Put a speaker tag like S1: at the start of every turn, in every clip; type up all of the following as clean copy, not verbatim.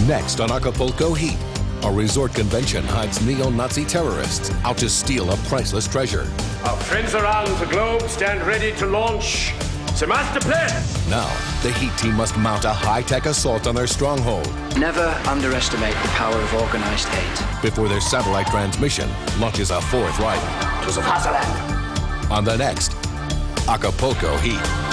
S1: Next on Acapulco H.E.A.T, a resort convention hides neo-Nazi terrorists out to steal a priceless treasure.
S2: Our friends around the globe stand ready to launch the master plan.
S1: Now, the H.E.A.T team must mount a high-tech assault on their stronghold.
S3: Never underestimate the power of organized hate.
S1: Before their satellite transmission launches a fourth rival.
S2: To the fatherland.
S1: On the next Acapulco H.E.A.T.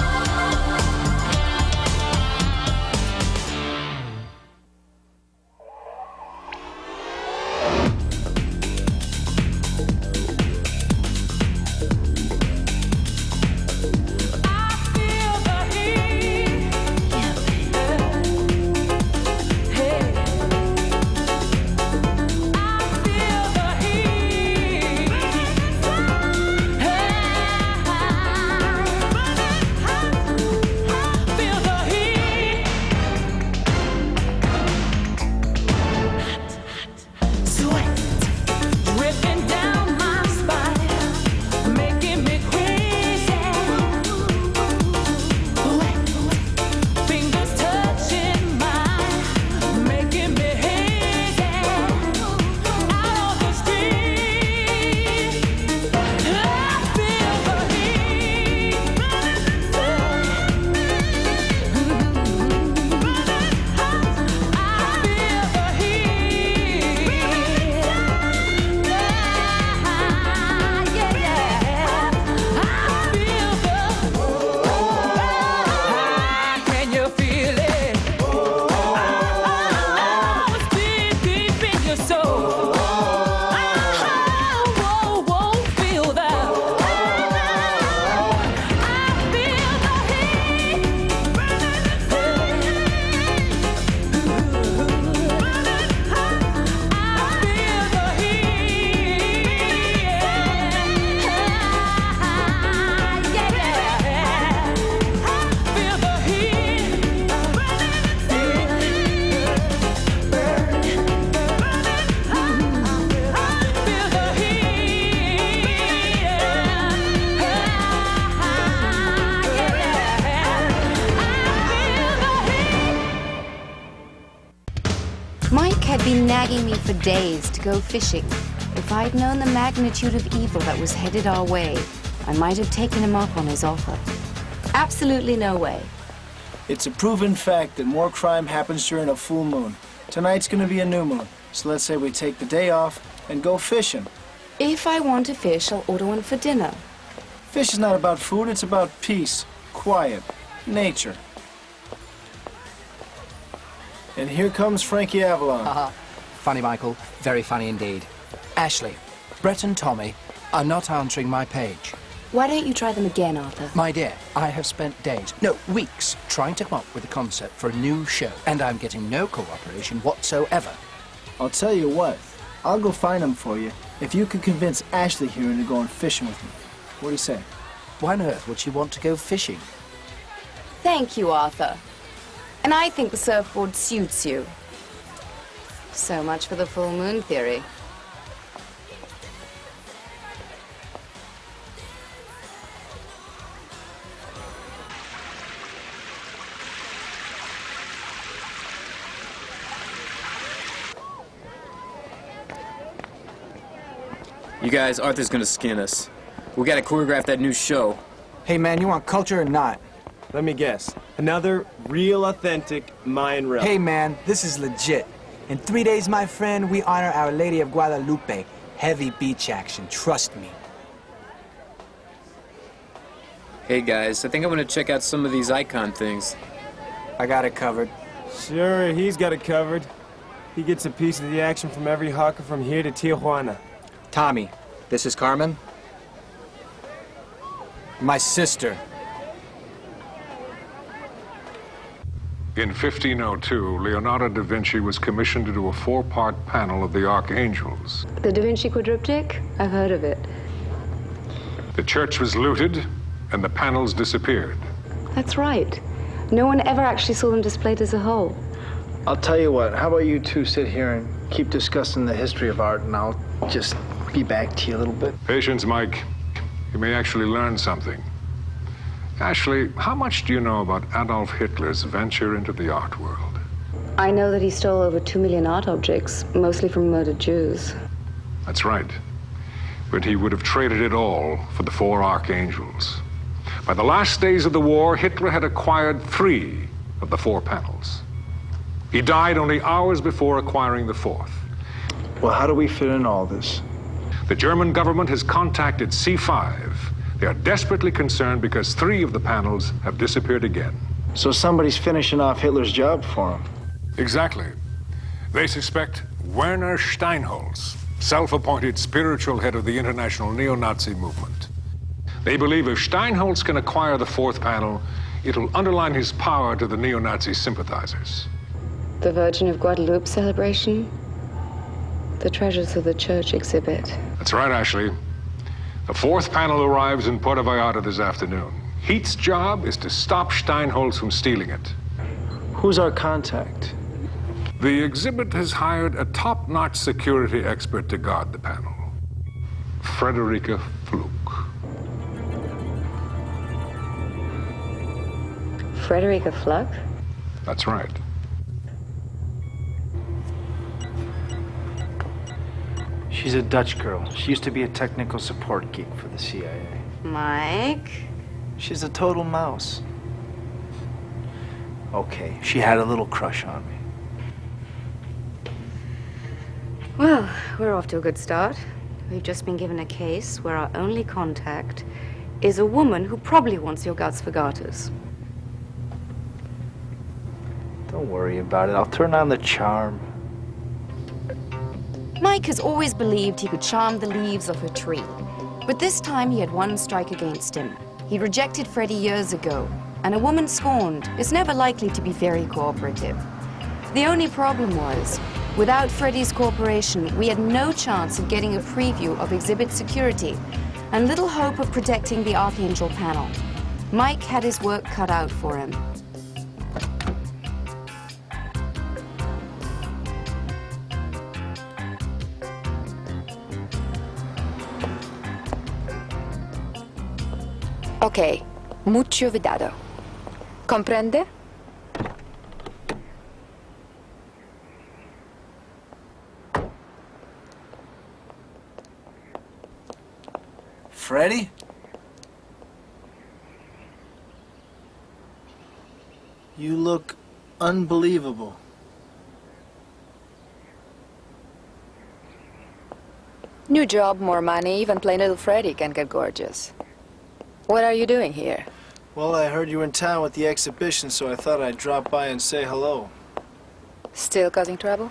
S4: Nagging me for days to go fishing. If I'd known the magnitude of evil that was headed our way, I might have taken him up on his offer. Absolutely no way.
S5: It's a proven fact that more crime happens during a full moon. Tonight's gonna be a new moon, so let's say we take the day off and go fishing.
S4: If I want to fish, I'll order one for dinner.
S5: Fish is not about food, it's about peace, quiet, nature. And here comes Frankie Avalon.
S3: Funny, Michael. Very funny indeed. Ashley, Brett and Tommy are not answering my page.
S4: Why don't you try them again, Arthur?
S3: My dear, I have spent days, no, weeks, trying to come up with a concept for a new show, and I'm getting no cooperation whatsoever.
S5: I'll tell you what, I'll go find them for you if you could convince Ashley here into going fishing with me. What do you say?
S3: Why on earth would she want to go fishing?
S4: Thank you, Arthur. And I think the surfboard suits you. So much for the full moon theory.
S6: You guys, Arthur's gonna skin us. We gotta choreograph that new show.
S7: Hey man, you want culture or not?
S8: Let me guess. Another real authentic Mayan relic.
S7: Hey man, this is legit. In 3 days, my friend, we honor Our Lady of Guadalupe. Heavy beach action, trust me.
S6: Hey guys, I think I'm gonna check out some of these icon things.
S7: I got it covered.
S8: Sure, he's got it covered. He gets a piece of the action from every hawker from here to Tijuana.
S7: Tommy, this is Carmen. My sister.
S9: In 1502, Leonardo da Vinci was commissioned to do a 4-part panel of the Archangels.
S10: The Da Vinci quadriptych? I've heard of it.
S9: The church was looted, and the panels disappeared.
S10: That's right. No one ever actually saw them displayed as a whole.
S5: I'll tell you what, how about you two sit here and keep discussing the history of art, and I'll just be back to you a little bit.
S9: Patience, Mike. You may actually learn something. Ashley, how much do you know about Adolf Hitler's venture into the art world?
S10: I know that he stole over 2 million art objects, mostly from murdered Jews.
S9: That's right. But he would have traded it all for the 4 archangels. By the last days of the war, Hitler had acquired 3 of the 4 panels. He died only hours before acquiring the 4th.
S5: Well, how do we fit in all this?
S9: The German government has contacted C5. They are desperately concerned because 3 of the panels have disappeared again.
S5: So somebody's finishing off Hitler's job for him.
S9: Exactly. They suspect Werner Steinholz, self-appointed spiritual head of the international neo-Nazi movement. They believe if Steinholz can acquire the 4th panel, it'll underline his power to the neo-Nazi sympathizers.
S10: The Virgin of Guadalupe celebration? The treasures of the church exhibit.
S9: That's right, Ashley. The 4th panel arrives in Puerto Vallarta this afternoon. Heat's job is to stop Steinholz from stealing it.
S5: Who's our contact?
S9: The exhibit has hired a top-notch security expert to guard the panel. Frederica Fluke.
S10: Frederica Fluck?
S9: That's right.
S5: She's a Dutch girl. She used to be a technical support geek for the CIA.
S4: Mike?
S5: She's a total mouse. Okay, she had a little crush on me.
S4: Well, we're off to a good start. We've just been given a case where our only contact is a woman who probably wants your guts for garters.
S5: Don't worry about it. I'll turn on the charm.
S4: Mike has always believed he could charm the leaves of a tree. But this time he had one strike against him. He rejected Freddie years ago, and a woman scorned is never likely to be very cooperative. The only problem was, without Freddie's cooperation, we had no chance of getting a preview of exhibit security, and little hope of protecting the Archangel panel. Mike had his work cut out for him.
S11: Ok, mucho cuidado. ¿Comprende?
S5: Freddie? You look unbelievable.
S11: New job, more money, even plain little Freddie can get gorgeous. What are you doing here?
S5: Well, I heard you were in town with the exhibition, so I thought I'd drop by and say hello.
S11: Still causing trouble?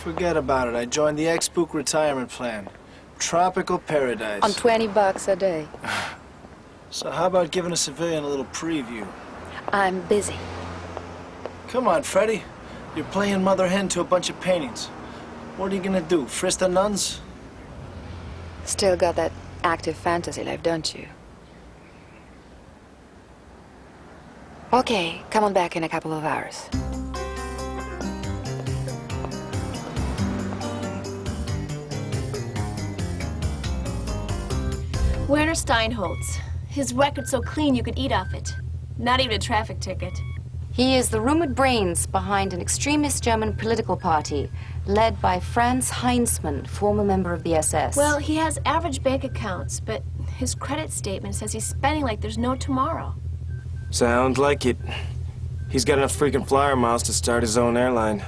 S5: Forget about it. I joined the ex-spook retirement plan. Tropical paradise.
S11: On $20 a day.
S5: So how about giving a civilian a little preview?
S11: I'm busy.
S5: Come on, Freddie. You're playing mother hen to a bunch of paintings. What are you gonna do, frisk the nuns?
S11: Still got that active fantasy life, don't you? Okay, come on back in a couple of hours.
S12: Werner Steinholz. His record's so clean you could eat off it. Not even a traffic ticket.
S4: He is the rumored brains behind an extremist German political party led by Franz Heinzmann, former member of the SS.
S12: Well, he has average bank accounts, but his credit statement says he's spending like there's no tomorrow.
S8: Sounds like it. He's got enough freaking flyer miles to start his own airline.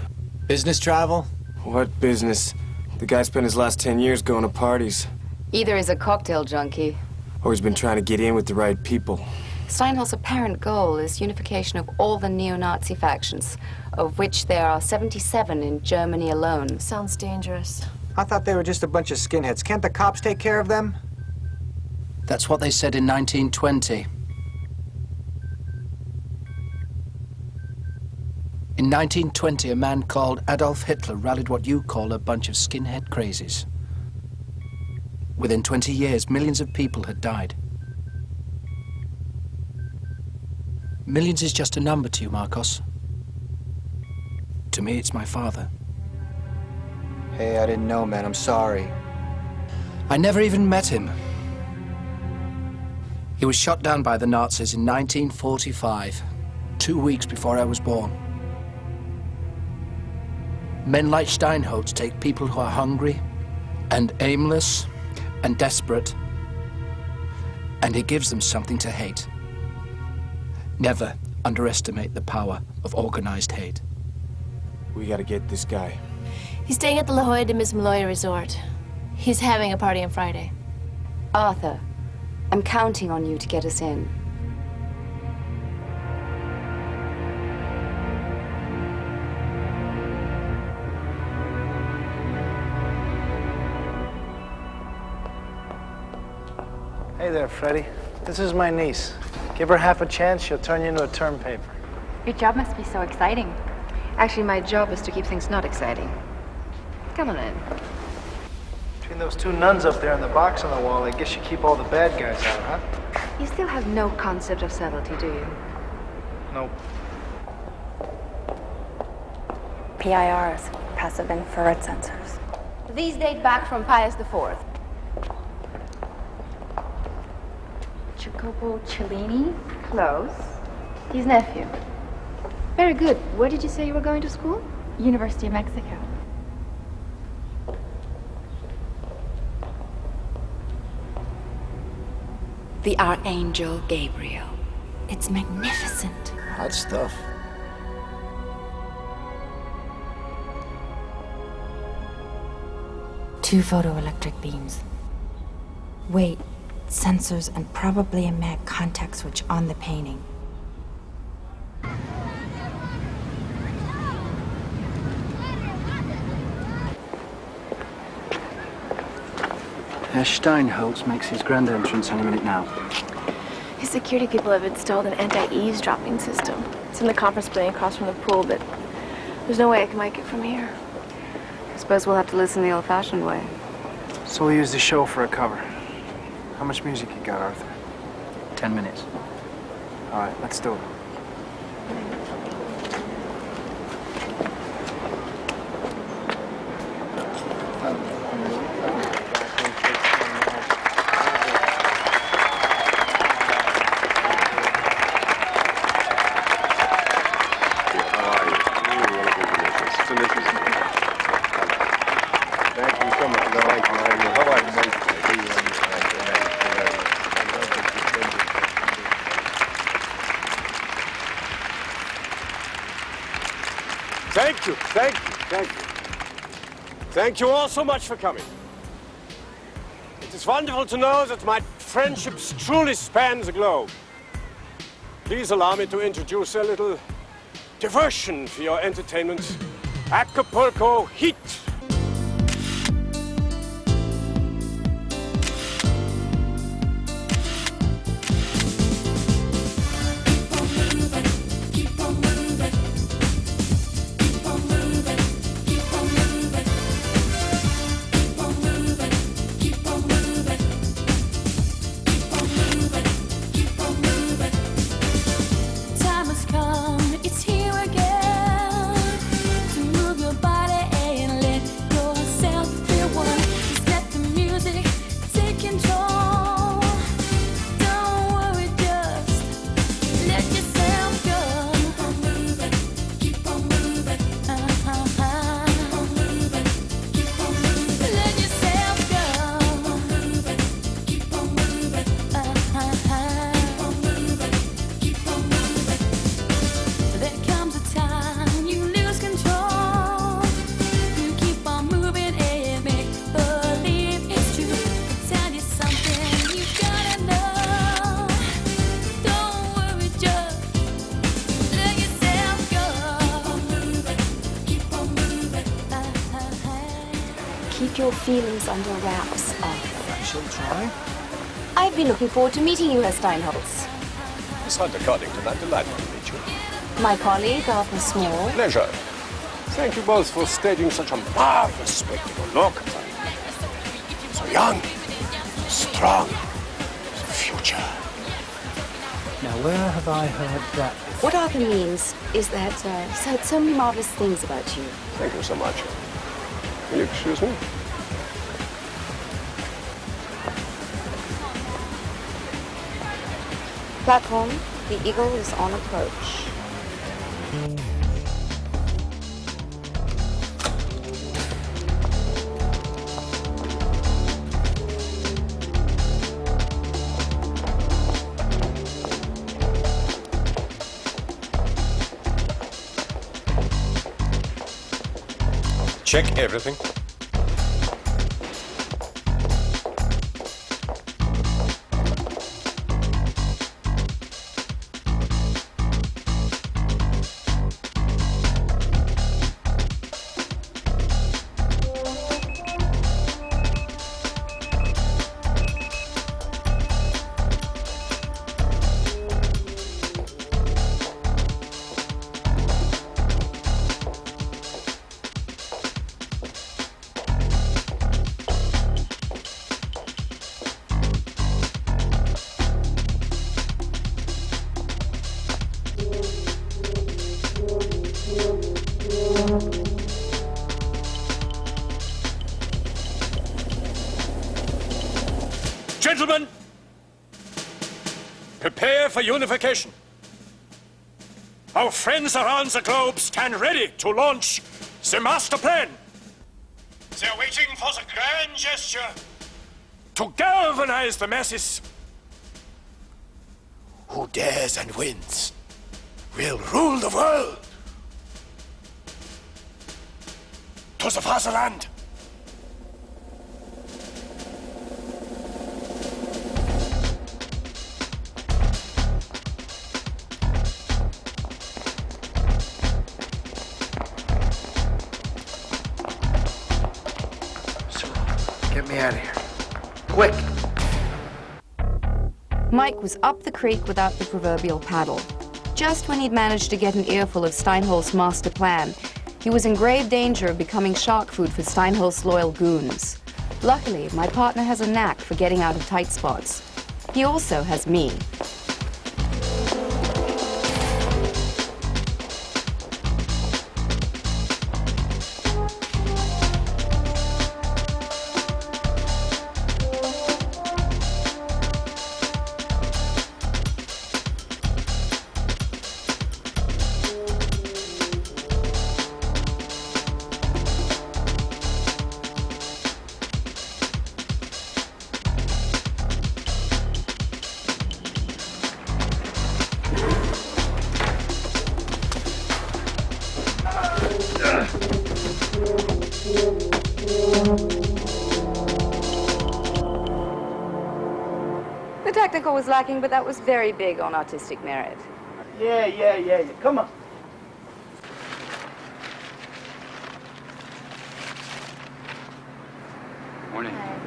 S7: Business travel?
S8: What business? The guy spent his last 10 years going to parties.
S4: Either he's a cocktail junkie.
S8: Or he's been trying to get in with the right people.
S4: Steinholz's apparent goal is unification of all the neo-Nazi factions, of which there are 77 in Germany alone.
S12: Sounds dangerous.
S7: I thought they were just a bunch of skinheads. Can't the cops take care of them?
S3: That's what they said in 1920. In 1920, a man called Adolf Hitler rallied what you call a bunch of skinhead crazies. Within 20 years, millions of people had died. Millions is just a number to you, Marcos. To me, it's my father.
S7: Hey, I didn't know, man. I'm sorry.
S3: I never even met him. He was shot down by the Nazis in 1945, 2 weeks before I was born. Men like Steinholtz take people who are hungry and aimless and desperate, and he gives them something to hate. Never underestimate the power of organized hate.
S8: We gotta get this guy.
S12: He's staying at the La Jolla de Miss Maloya Resort. He's having a party on Friday.
S4: Arthur, I'm counting on you to get us in.
S5: Hey there, Freddie. This is my niece. Give her half a chance, she'll turn you into a term paper.
S13: Your job must be so exciting.
S11: Actually, my job is to keep things not exciting. Come on in.
S5: Between those two nuns up there and the box on the wall, I guess you keep all the bad guys out, huh?
S13: You still have no concept of subtlety, do you?
S5: Nope.
S13: PIRs, passive infrared sensors.
S12: These date back from Pius IV.
S13: Jacopo Cellini? Close. His nephew. Very good. Where did you say you were going to school? University of Mexico.
S4: The Archangel Gabriel. It's magnificent.
S5: Hot stuff.
S14: Two photoelectric beams. Wait, sensors and probably a mag contact switch on the painting.
S3: Herr Steinholtz makes his grand entrance any minute now.
S12: His security people have installed an anti-eavesdropping system. It's in the conference building across from the pool, but there's no way I can make it from here.
S4: I suppose we'll have to listen the old-fashioned way.
S5: So we'll use the show for a cover. How much music you got, Arthur?
S3: 10 minutes.
S5: All right, let's do it.
S2: Thank you all so much for coming. It is wonderful to know that my friendship truly spans the globe. Please allow me to introduce a little diversion for your entertainment. Acapulco H.E.A.T.
S4: Your feelings under wraps, Arthur.
S5: I shall try.
S4: I've been looking forward to meeting you, Herr Steinholtz.
S15: Miss Hunter Coddington, I'm delighted to meet you.
S4: My colleague, Arthur Small.
S15: Pleasure. Thank you both for staging such a marvelous spectacle. Look, so young, strong, the future.
S3: Now, where have I heard that before?
S4: What Arthur means is that he's heard so many marvelous things about you.
S15: Thank you so much. Will you excuse me?
S4: Platform, the Eagle is on approach.
S15: Check everything.
S2: Gentlemen, prepare for unification. Our friends around the globe stand ready to launch the master plan. They're waiting for the grand gesture to galvanize the masses. Who dares and wins will rule the world. To the fatherland.
S3: Get me out of here. Quick!
S4: Mike was up the creek without the proverbial paddle. Just when he'd managed to get an earful of Steinholz's master plan, he was in grave danger of becoming shark food for Steinholz's loyal goons. Luckily, my partner has a knack for getting out of tight spots. He also has me. The technical was lacking, but that was very big on artistic merit.
S5: Yeah. Come on.
S6: Morning.
S12: Hi.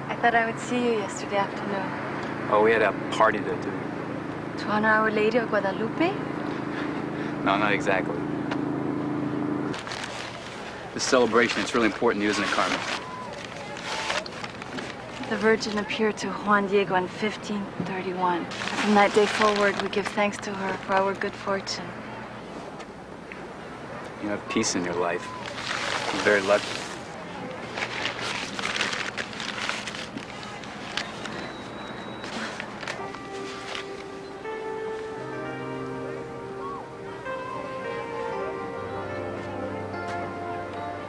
S12: I thought I would see you yesterday afternoon.
S6: Oh, we had a party to do.
S12: To honor Our Lady of Guadalupe?
S6: No, not exactly. This celebration, it's really important to you, isn't it, Carmen?
S12: The Virgin appeared to Juan Diego in 1531. And from that day forward, we give thanks to her for our good fortune.
S6: You have peace in your life. You're very lucky.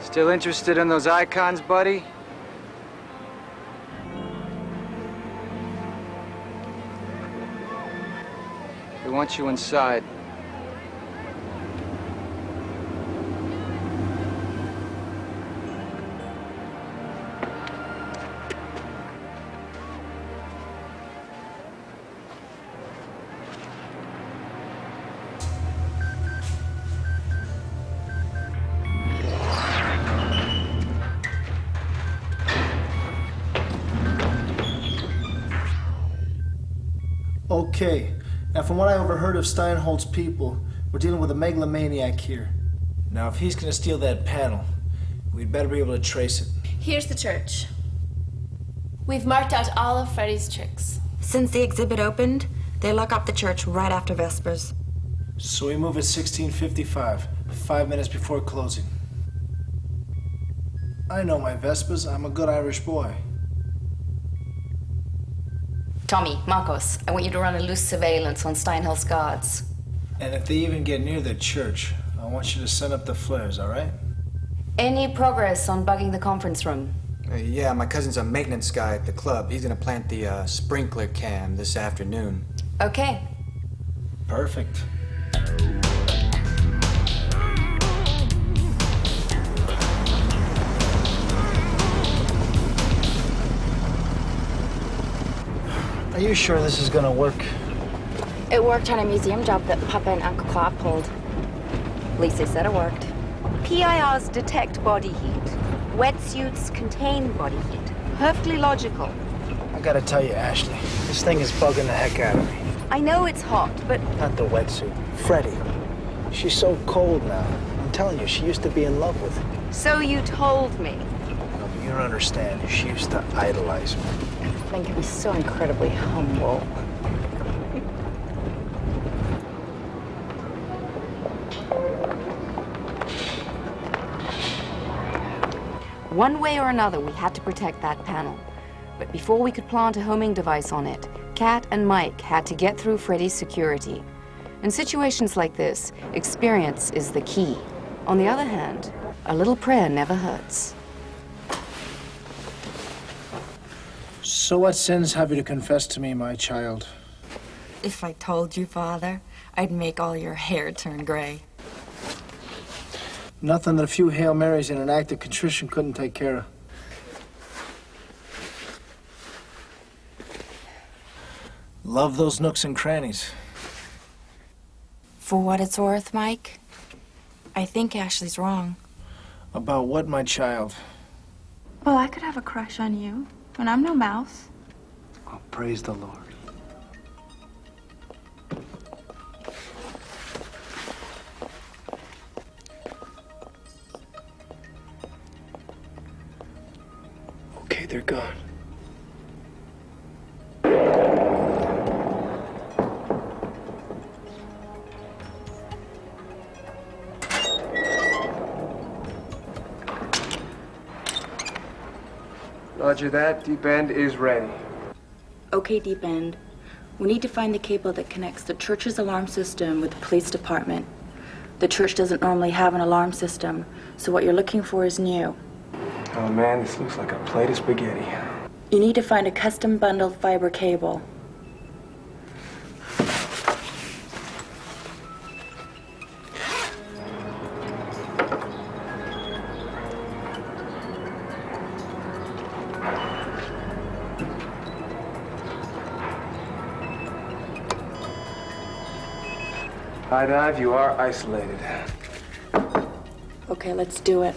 S7: Still interested in those icons, buddy? We want you inside.
S5: Okay. Now, from what I overheard of Steinholz's people, we're dealing with a megalomaniac here. Now, if he's gonna steal that panel, we'd better be able to trace it.
S16: Here's the church. We've marked out all of Freddy's tricks.
S14: Since the exhibit opened, they lock up the church right after Vespers.
S5: So we move at 16:55, 5 minutes before closing. I know my Vespers. I'm a good Irish boy.
S4: Tommy, Marcos, I want you to run a loose surveillance on Steinholz's guards.
S5: And if they even get near the church, I want you to send up the flares, all right?
S4: Any progress on bugging the conference room?
S7: Yeah, my cousin's a maintenance guy at the club. He's gonna plant the sprinkler cam this afternoon.
S4: Okay.
S5: Perfect. you sure this is gonna work?
S14: It worked on a museum job that Papa and Uncle Claude pulled. At least they said it worked.
S4: PIRs detect body heat. Wetsuits contain body heat. Perfectly logical.
S5: I gotta tell you, Ashley, this thing is bugging the heck out of me.
S4: I know it's hot, but...
S5: Not the wetsuit. Freddie. She's so cold now. I'm telling you, she used to be in love with him.
S4: So you told me.
S5: No, but you don't understand. She used to idolize me.
S14: I think it was so incredibly humble.
S4: One way or another, we had to protect that panel. But before we could plant a homing device on it, Kat and Mike had to get through Freddy's security. In situations like this, experience is the key. On the other hand, a little prayer never hurts.
S5: So what sins have you to confess to me, my child?
S14: If I told you, Father, I'd make all your hair turn gray.
S5: Nothing that a few Hail Marys and an act of contrition couldn't take care of. Love those nooks and crannies.
S14: For what it's worth, Mike, I think Ashley's wrong.
S5: About what, my child?
S13: Well, I could have a crush on you, and I'm no mouse.
S5: Oh, praise the Lord. Okay, they're gone.
S8: Roger that. Deep end is ready.
S14: Okay, Deep End. We need to find the cable that connects the church's alarm system with the police department. The church doesn't normally have an alarm system, so what you're looking for is new.
S8: Oh man, this looks like a plate of spaghetti.
S14: You need to find a custom bundled fiber cable.
S8: High dive, you are isolated.
S14: Okay, let's do it.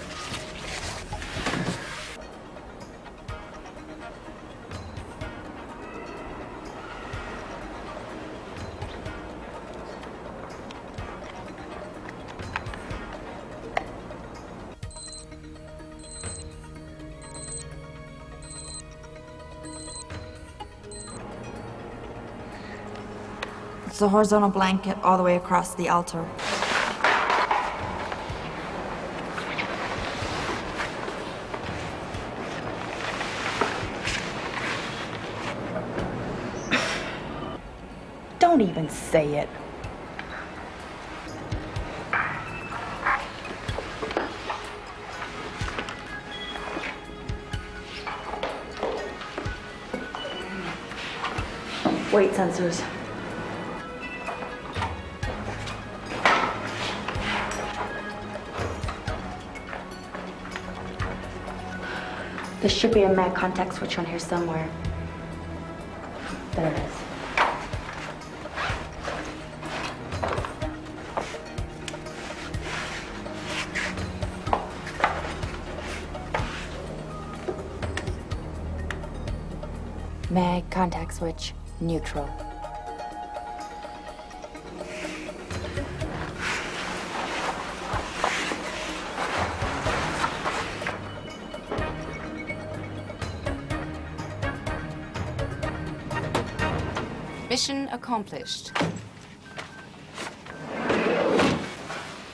S14: It's a horizontal blanket all the way across the altar. Don't even say it. Weight sensors. There should be a mag contact switch on here somewhere. There it is. Mag contact switch neutral.
S4: Mission accomplished.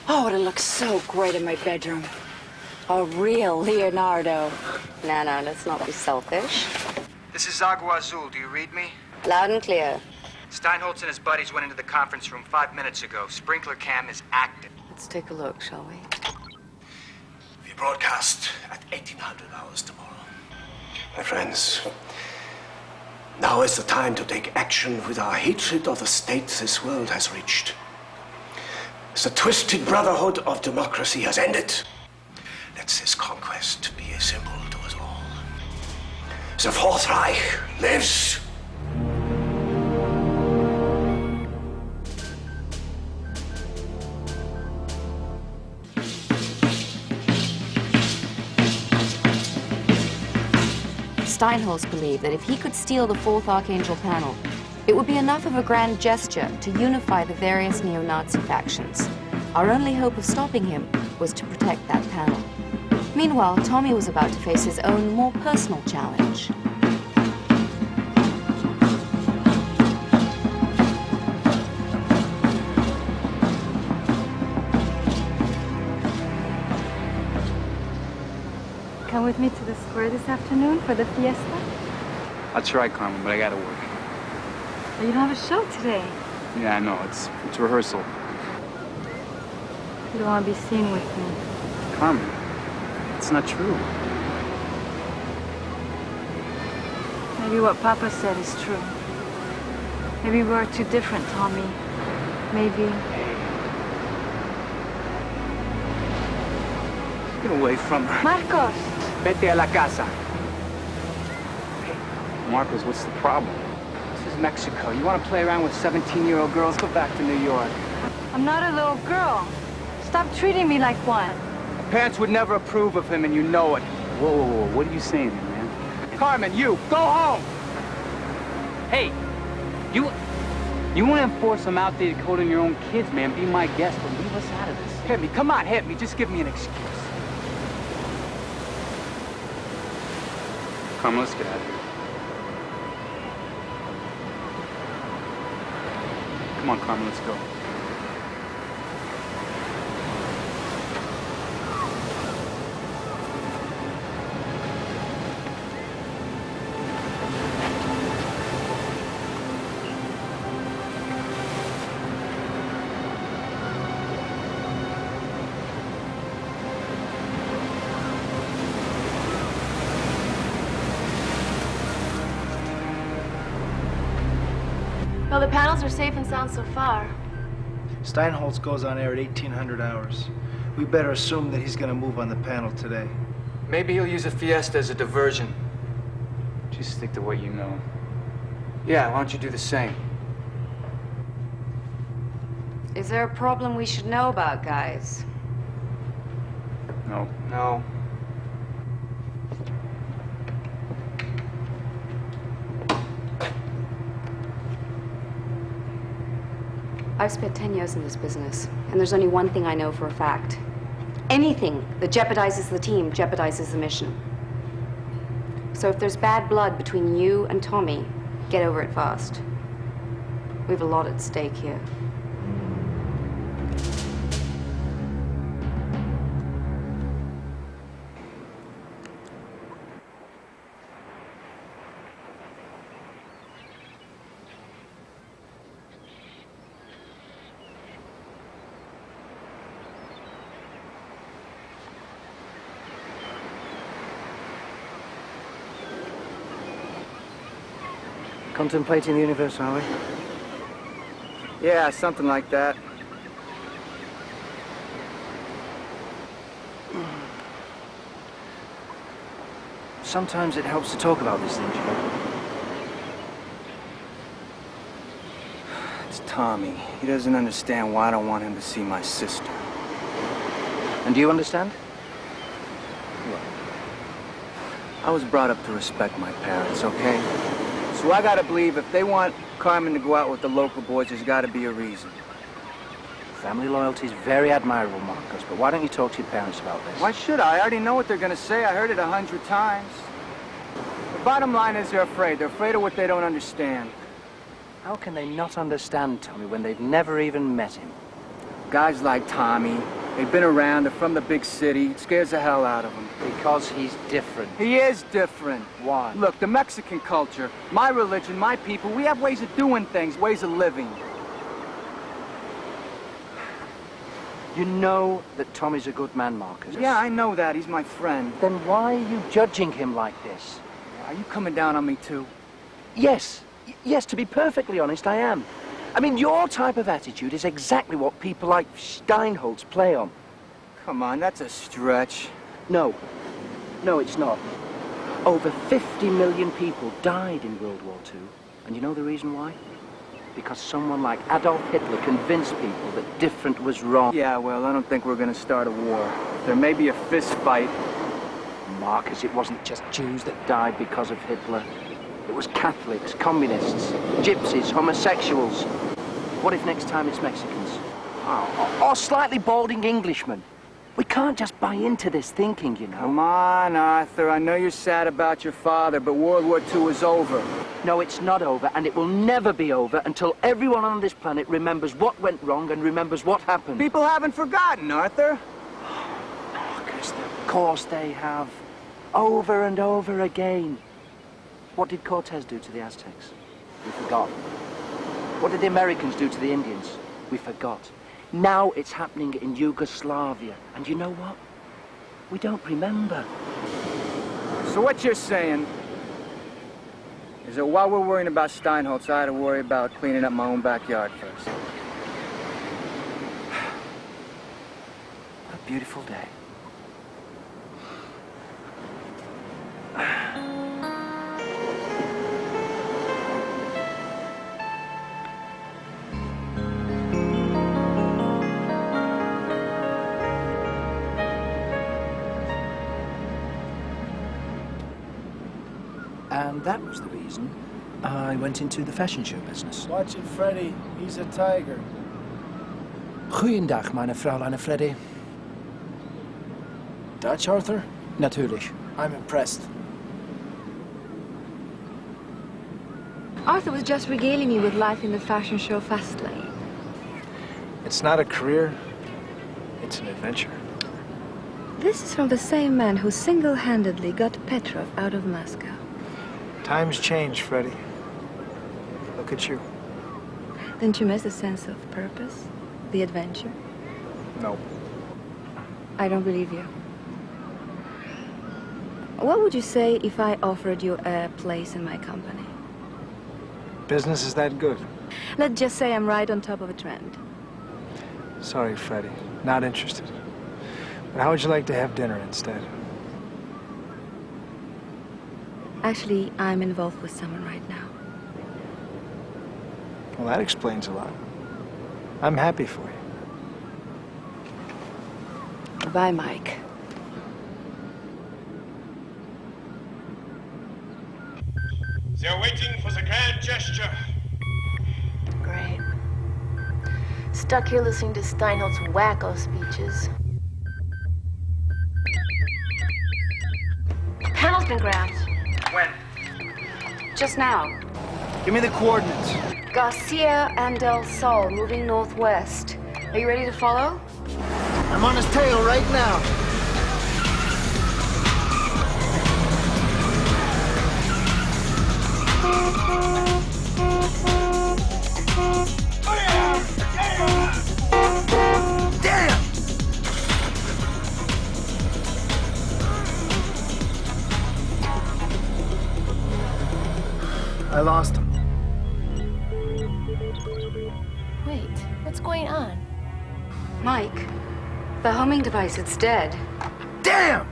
S14: Oh, it looks so great in my bedroom. A real Leonardo.
S4: No, let's not be selfish.
S17: This is Agua Azul. Do you read me?
S4: Loud and clear.
S17: Steinholtz and his buddies went into the conference room 5 minutes ago. Sprinkler cam is active.
S4: Let's take a look, shall we?
S15: We broadcast at 1800 hours tomorrow. My friends, now is the time to take action with our hatred of the state this world has reached. The twisted brotherhood of democracy has ended. Let this conquest be a symbol to us all. The Fourth Reich lives.
S4: Steinholz believed that if he could steal the fourth Archangel panel, it would be enough of a grand gesture to unify the various neo-Nazi factions. Our only hope of stopping him was to protect that panel. Meanwhile, Tommy was about to face his own more personal challenge.
S13: Come with me to the square this afternoon for the fiesta?
S18: I'll try, Carmen, but I gotta work.
S13: Oh, you don't have a show today.
S18: Yeah, I know. It's rehearsal.
S13: You don't want to be seen with me.
S18: Carmen, it's not true.
S13: Maybe what Papa said is true. Maybe we're too different, Tommy. Maybe.
S18: Get away from her.
S13: Marcos!
S18: Vete a la casa. Hey, Marcos, what's the problem? This is Mexico. You want to play around with 17-year-old girls? Go back to New York.
S13: I'm not a little girl. Stop treating me like one.
S18: Parents would never approve of him, and you know it. Whoa, whoa, whoa. What are you saying, man? Carmen, you, go home! Hey, you want to enforce some outdated code on your own kids, man. Be my guest, but leave us out of this. Hit me. Come on, hit me. Just give me an excuse. Come, let's get out of here. Come on, Carmen, let's go.
S12: Well, the panels are safe and sound so far.
S5: Steinholz goes on air at 1800 hours. We better assume that he's gonna move on the panel today.
S7: Maybe he'll use a fiesta as a diversion.
S18: Just stick to what you know.
S7: Yeah, why don't you do the same?
S4: Is there a problem we should know about, guys?
S18: No.
S7: No.
S4: I've spent 10 years in this business, and there's only one thing I know for a fact. Anything that jeopardizes the team jeopardizes the mission. So if there's bad blood between you and Tommy, get over it fast. We have a lot at stake here.
S5: Contemplating the universe, are we?
S18: Yeah, something like that.
S5: Sometimes it helps to talk about these things, you know.
S18: It's Tommy. He doesn't understand why I don't want him to see my sister.
S5: And do you understand?
S18: Look, I was brought up to respect my parents, okay? So I gotta believe if they want Carmen to go out with the local boys, there's gotta be a reason.
S5: Family loyalty is very admirable, Marcos, but why don't you talk to your parents about this?
S18: Why should I? I already know what they're gonna say. I heard it 100 times. The bottom line is they're afraid. They're afraid of what they don't understand.
S5: How can they not understand Tommy when they've never even met him?
S18: Guys like Tommy, they've been around, they're from the big city. It scares the hell out of them.
S5: Because he's different.
S18: He is different.
S5: Why?
S18: Look, the Mexican culture, my religion, my people, we have ways of doing things, ways of living.
S5: You know that Tommy's a good man, Marcus.
S18: Yeah, I know that. He's my friend.
S5: Then why are you judging him like this?
S18: Are you coming down on me, too?
S5: Yes. Yes, to be perfectly honest, I am. I mean, your type of attitude is exactly what people like Steinholz play on.
S18: Come on, that's a stretch.
S5: No. No, it's not. Over 50 million people died in World War II. And you know the reason why? Because someone like Adolf Hitler convinced people that different was wrong.
S18: Yeah, well, I don't think we're gonna start a war. There may be a fist fight,
S5: Marcus, it wasn't just Jews that died because of Hitler. It was Catholics, communists, gypsies, homosexuals. What if next time it's Mexicans? Or slightly balding Englishmen? We can't just buy into this thinking, you know.
S7: Come on, Arthur. I know you're sad about your father, but World War II is over.
S5: No, it's not over, and it will never be over until everyone on this planet remembers what went wrong and remembers what happened.
S7: People haven't forgotten, Arthur.
S5: Marcus, of course they have. Over and over again. What did Cortez do to the Aztecs? We forgot. What did the Americans do to the Indians? We forgot. Now it's happening in Yugoslavia. And you know what? We don't remember.
S7: So what you're saying is that while we're worrying about Steinholtz, I had to worry about cleaning up my own backyard first.
S5: A beautiful day.
S3: And that was the reason I went into the fashion show business.
S19: Watch it, Freddy. He's a tiger.
S3: Goeiedag, meine Fräulein Freddy.
S19: Dutch, Arthur?
S3: Natürlich.
S19: I'm impressed.
S13: Arthur was just regaling me with life in the fashion show fast lane.
S19: It's not a career. It's an adventure.
S13: This is from the same man who single-handedly got Petrov out of Moscow.
S19: Times change, Freddy. Look at you.
S13: Didn't you miss the sense of purpose? The adventure?
S19: No.
S13: I don't believe you. What would you say if I offered you a place in my company?
S19: Business is that good.
S13: Let's just say I'm right on top of a trend.
S19: Sorry, Freddy. Not interested. But how would you like to have dinner instead?
S13: Actually, I'm involved with someone right now.
S19: Well, that explains a lot. I'm happy for you.
S13: Bye, Mike.
S2: They're waiting for the grand gesture.
S12: Great. Stuck here listening to Steinholtz's wacko speeches. Panel's been grabbed.
S17: When?
S4: Just now.
S7: Give me the coordinates.
S4: Garcia and Del Sol moving northwest. Are you ready to follow?
S19: I'm on his tail right now.
S7: Damn!
S19: I lost him.
S12: Wait, what's going on?
S4: Mike, the homing device, it's dead.
S7: Damn!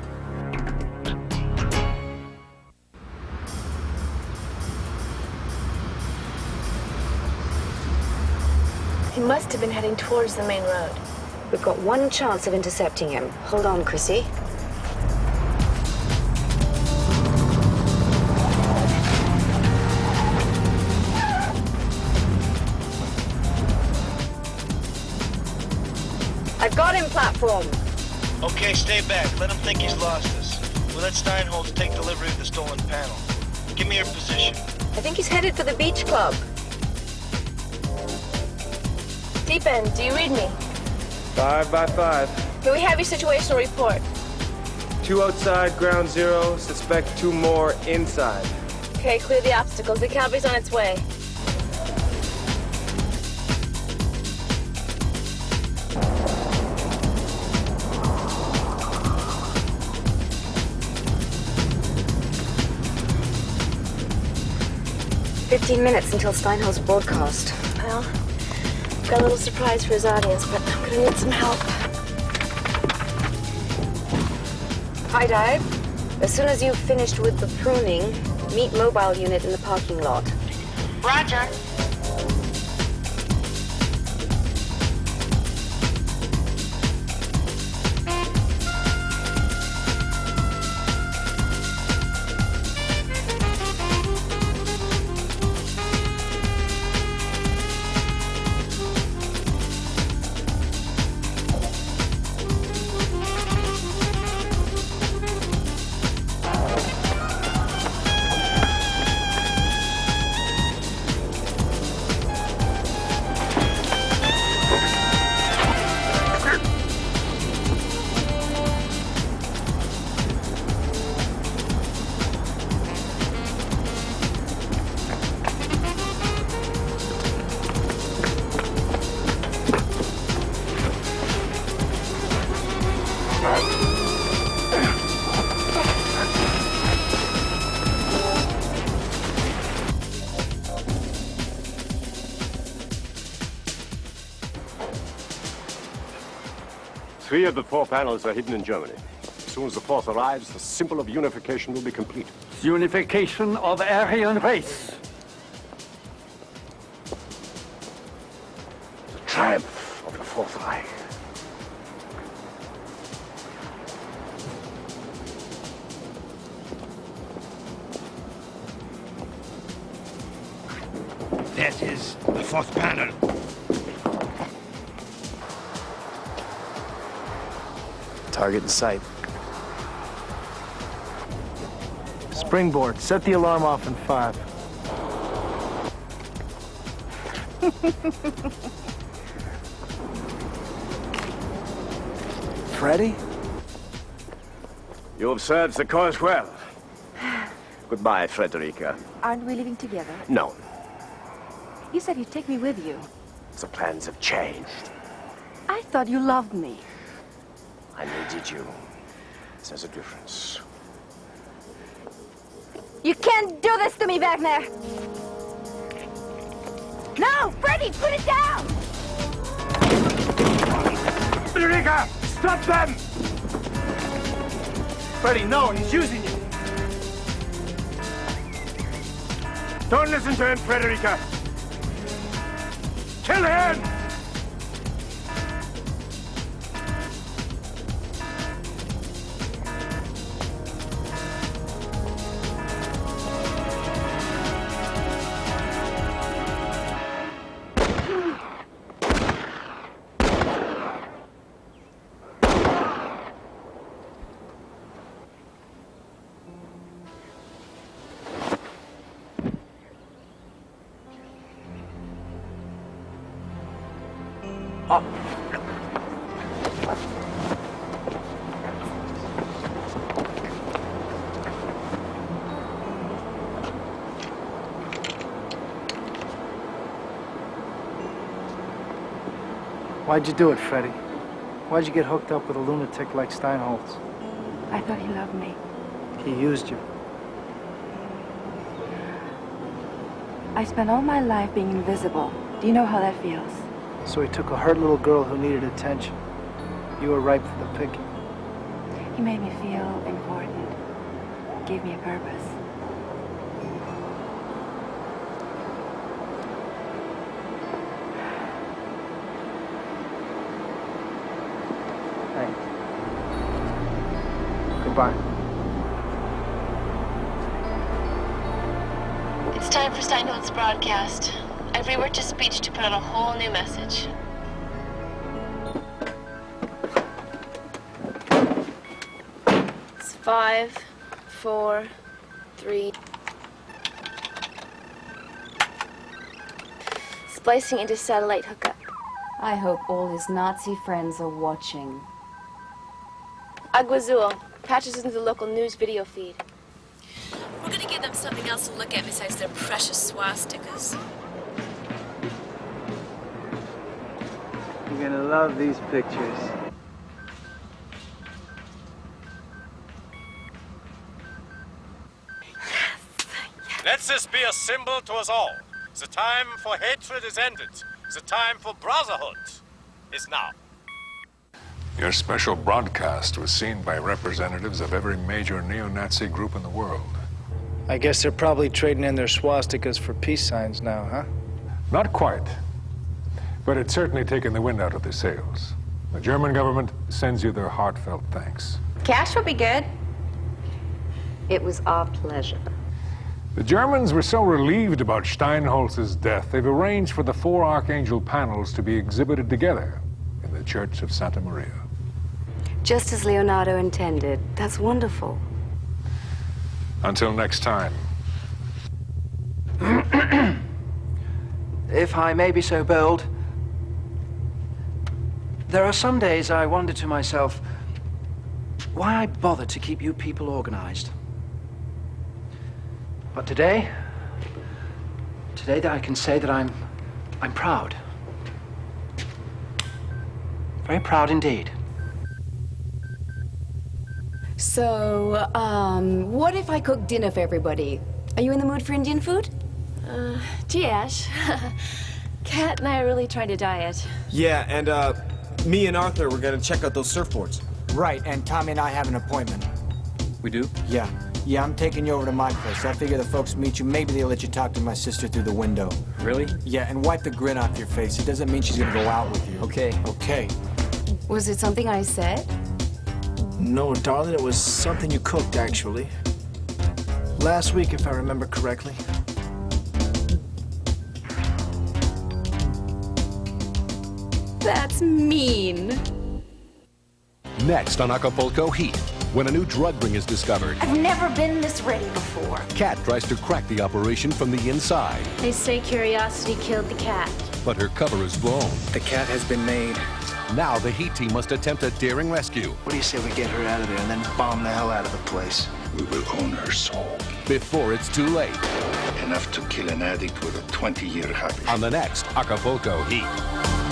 S12: He must have been heading towards the main road.
S4: We've got one chance of intercepting him. Hold on, Chrissy. I've got him, platform.
S20: Okay, stay back. Let him think he's lost us. We'll let Steinholtz take delivery of the stolen panel. Give me your position.
S4: I think he's headed for the beach club.
S12: Deep End, do you read me?
S8: 5 by 5.
S12: Can we have your situational report?
S8: 2 outside, ground zero. Suspect 2 more inside.
S12: Okay, clear the obstacles. The cavalry's on its way.
S4: "15 minutes until Steinholtz broadcast."
S12: Well, got a little surprise for his audience, but I'm gonna need some help.
S4: High dive. As soon as you've finished with the pruning, meet mobile unit in the parking lot.
S12: Roger.
S2: 3 of the 4 panels are hidden in Germany. As soon as the 4th arrives, the symbol of unification will be complete.
S21: Unification of Aryan race.
S15: The triumph of the Fourth Reich.
S21: That is the 4th panel.
S19: Target in sight. Springboard, set the alarm off in 5. Freddy?
S2: You observed the course well. Goodbye, Frederica.
S13: Aren't we living together?
S2: No,
S13: You said you'd take me with you.
S2: the plans have changed.
S13: I thought you loved me.
S2: I needed you. There's a difference.
S13: You can't do this to me, Wagner! No! Freddy, put it down!
S21: Frederica, stop them!
S2: Freddy, no, he's using you. Don't listen to him, Frederica. Kill him!
S19: Why'd you do it, Freddy? Why'd you get hooked up with a lunatic like Steinholtz?
S13: I thought he loved me.
S19: He used you.
S13: I spent all my life being invisible. Do you know how that feels?
S19: So he took a hurt little girl who needed attention. You were ripe for the picking.
S13: He made me feel important. Gave me a purpose.
S19: Thanks. Goodbye.
S16: It's time for Steinholtz's broadcast. I've reworked his speech to put on a whole new message. It's 5, 4, 3. Splicing into satellite hookup.
S4: I hope all his Nazi friends are watching.
S16: Aguazul patches into the local news video feed. We're gonna give them something else to look at besides their precious swastikas.
S19: You're gonna love these pictures.
S2: Let this be a symbol to us all. The time for hatred is ended. The time for brotherhood is now.
S9: Your special broadcast was seen by representatives of every major neo-Nazi group in the world.
S19: I guess they're probably trading in their swastikas for peace signs now, huh?
S9: Not quite. But it's certainly taken the wind out of their sails. The German government sends you their heartfelt thanks.
S13: Cash will be good.
S4: It was our pleasure.
S9: The Germans were so relieved about Steinholtz's death, they've arranged for the 4 Archangel panels to be exhibited together in the Church of Santa Maria.
S4: Just as Leonardo intended. That's wonderful.
S9: Until next time.
S5: If I may be so bold, there are some days I wonder to myself why I bother to keep you people organized. But today that I can say that I'm proud. Very proud indeed.
S4: So, what if I cook dinner for everybody? Are you in the mood for Indian food?
S12: Gee, Ash. Kat and I are really trying to diet.
S8: Yeah, and Me and Arthur were gonna check out those surfboards.
S5: Right, and Tommy and I have an appointment.
S6: We do?
S5: Yeah. Yeah, I'm taking you over to my place. I figure the folks meet you. Maybe they'll let you talk to my sister through the window.
S6: Really?
S5: Yeah, and wipe the grin off your face. It doesn't mean she's gonna go out with you.
S6: Okay.
S5: Okay.
S4: Was it something I said?
S19: No, darling, it was something you cooked, actually. Last week, if I remember correctly.
S4: That's mean.
S1: Next on Acapulco H.E.A.T, when a new drug ring is discovered,
S13: I've never been this ready before.
S1: Cat tries to crack the operation from the inside.
S12: They say curiosity killed the cat.
S1: But her cover is blown.
S6: The cat has been made.
S1: Now the H.E.A.T team must attempt a daring rescue.
S21: What do you say we get her out of there and then bomb the hell out of the place?
S22: We will own her soul.
S1: Before it's too late.
S22: Enough to kill an addict with a 20-year habit.
S1: On the next Acapulco H.E.A.T.